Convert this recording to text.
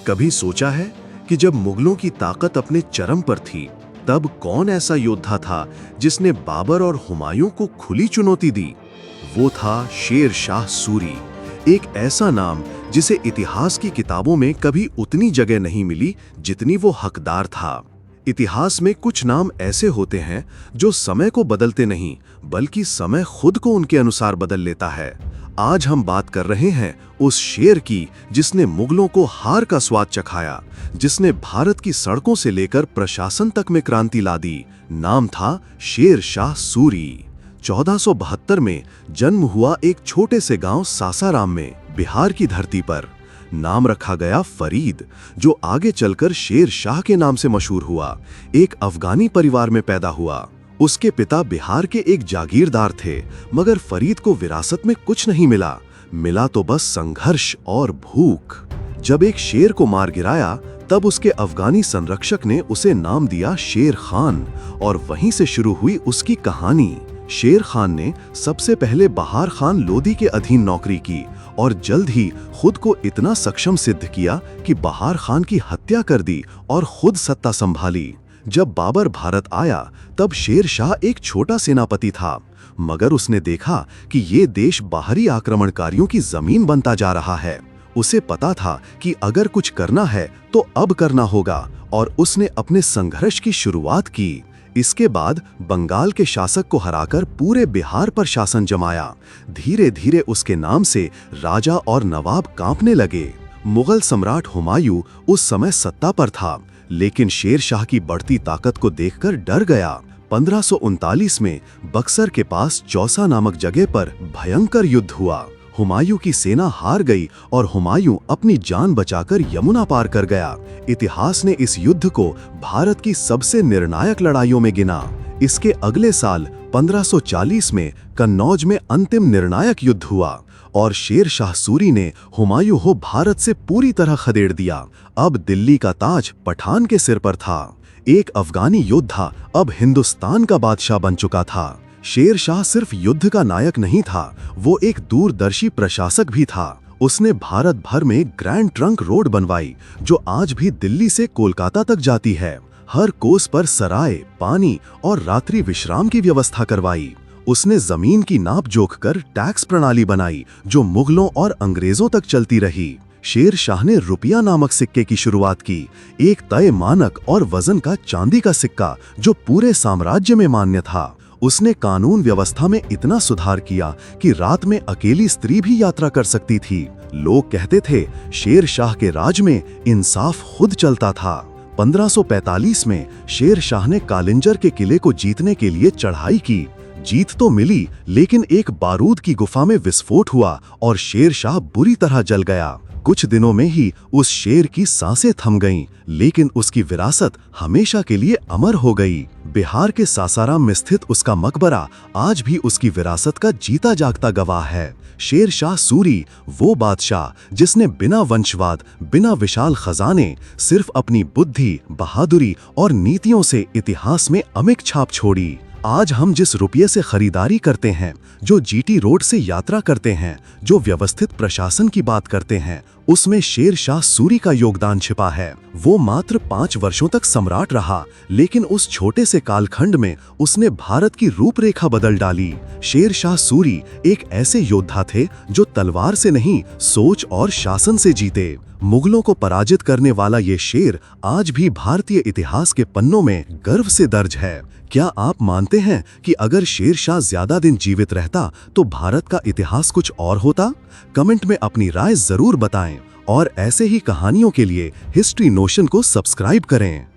कभी सोचा है कि जब मुगलों की ताकत अपने चरम पर थी, तब कौन ऐसा योद्धा था जिसने बाबर और हुमायूं को खुली चुनौती दी? वो था शेर शाह सूरी, एक ऐसा नाम जिसे इतिहास की किताबों में कभी उतनी जगह नहीं मिली जितनी वो हकदार था। इतिहास में कुछ नाम ऐसे होते हैं जो समय को बदलते नहीं, बल्कि समय खुद को उनके अनुसार बदल लेता है। आज हम बात कर रहे हैं उस शेर की जिसने मुगलों को हार का स्वाद चखाया, जिसने भारत की सड़कों से लेकर प्रशासन तक में क्रांति ला दी। नाम था शेर शाह सूरी। 1472 में जन्म हुआ एक छोटे से गांव सासाराम में, बिहार की धरती पर। नाम रखा गया फरीद, जो आगे चलकर शेर शाह के नाम से मशहूर हुआ। एक अफगानी परिवार में पैदा हुआ। उसके पिता बिहार के एक जागीरदार थे, मगर फरीद को विरासत में कुछ नहीं मिला तो बस संघर्ष और भूख। जब एक शेर को मार गिराया, तब उसके अफगानी संरक्षक ने उसे नाम दिया शेर खान, और वहीं से शुरू हुई उसकी कहानी। शेर खान ने सबसे पहले बहार खान लोदी के अधीन नौकरी की और जल्द ही खुद को इतना सक्षम सिद्ध किया कि बहार खान की हत्या कर दी और खुद सत्ता संभाली। जब बाबर भारत आया, तब शेर शाह एक छोटा सेनापति था, मगर उसने देखा कि ये देश बाहरी आक्रमणकारियों की जमीन बनता जा रहा है। उसे पता था कि अगर कुछ करना है तो अब करना होगा, और उसने अपने संघर्ष की शुरुआत की। इसके बाद बंगाल के शासक को हराकर पूरे बिहार पर शासन जमाया। धीरे धीरे उसके नाम से राजा और नवाब कांपने लगे। मुगल सम्राट हुमायूं उस समय सत्ता पर था, लेकिन शेर शाह की बढ़ती ताकत को देखकर डर गया। 1539 में बक्सर के पास चौसा नामक जगह पर भयंकर युद्ध हुआ। हुमायूं की सेना हार गई और हुमायूं अपनी जान बचाकर यमुना पार कर गया। इतिहास ने इस युद्ध को भारत की सबसे निर्णायक लड़ाइयों में गिना। इसके अगले साल 1540 में कन्नौज में अंतिम निर्णायक युद्ध हुआ और शेर शाह सूरी ने हुमायूं को भारत से पूरी तरह खदेड़ दिया। अब दिल्ली का ताज पठान के सिर पर था। एक अफगानी योद्धा अब हिंदुस्तान का बादशाह बन चुका था। शेर शाह सिर्फ युद्ध का नायक नहीं था, वो एक दूरदर्शी प्रशासक भी था। उसने भारत भर में ग्रैंड ट्रंक रोड बनवाई, जो आज भी दिल्ली से कोलकाता तक जाती है। हर कोस पर सराय, पानी और रात्रि विश्राम की व्यवस्था करवाई। उसने जमीन की नाप जोख कर टैक्स प्रणाली बनाई, जो मुगलों और अंग्रेजों तक चलती रही। शेर शाह ने रुपया नामक सिक्के की शुरुआत की, एक तय मानक और वजन का चांदी का सिक्का जो पूरे साम्राज्य में मान्य था। उसने कानून व्यवस्था में इतना सुधार किया कि रात में अकेली स्त्री भी यात्रा कर सकती थी। लोग कहते थे शेर शाह के राज में इंसाफ खुद चलता था। 1545 में शेर शाह ने कालिंजर के किले को जीतने के लिए चढ़ाई की। जीत तो मिली, लेकिन एक बारूद की गुफा में विस्फोट हुआ और शेर शाह बुरी तरह जल गया। कुछ दिनों में ही उस शेर की सांसें थम गईं, लेकिन उसकी विरासत हमेशा के लिए अमर हो गई। बिहार के सासाराम में स्थित उसका मकबरा आज भी उसकी विरासत का जीता जागता गवाह है। शेर शाह सूरी वो बादशाह जिसने बिना वंशवाद, बिना विशाल खजाने, सिर्फ अपनी बुद्धि, बहादुरी और नीतियों से इतिहास में अमिट छाप छोड़ी। आज हम जिस रुपये से खरीदारी करते हैं, जो जीटी रोड से यात्रा करते हैं, जो व्यवस्थित प्रशासन की बात करते हैं, उसमें शेर शाह सूरी का योगदान छिपा है। वो मात्र 5 वर्षों तक सम्राट रहा, लेकिन उस छोटे से कालखंड में उसने भारत की रूपरेखा बदल डाली। शेर शाह सूरी एक ऐसे योद्धा थे जो तलवार से नहीं, सोच और शासन से जीते। मुगलों को पराजित करने वाला ये शेर आज भी भारतीय इतिहास के पन्नों में गर्व से दर्ज है। क्या आप मानते हैं कि अगर शेर शाह ज्यादा दिन जीवित रहता तो भारत का इतिहास कुछ और होता? कमेंट में अपनी राय जरूर बताएं और ऐसे ही कहानियों के लिए हिस्ट्री नोशन को सब्सक्राइब करें।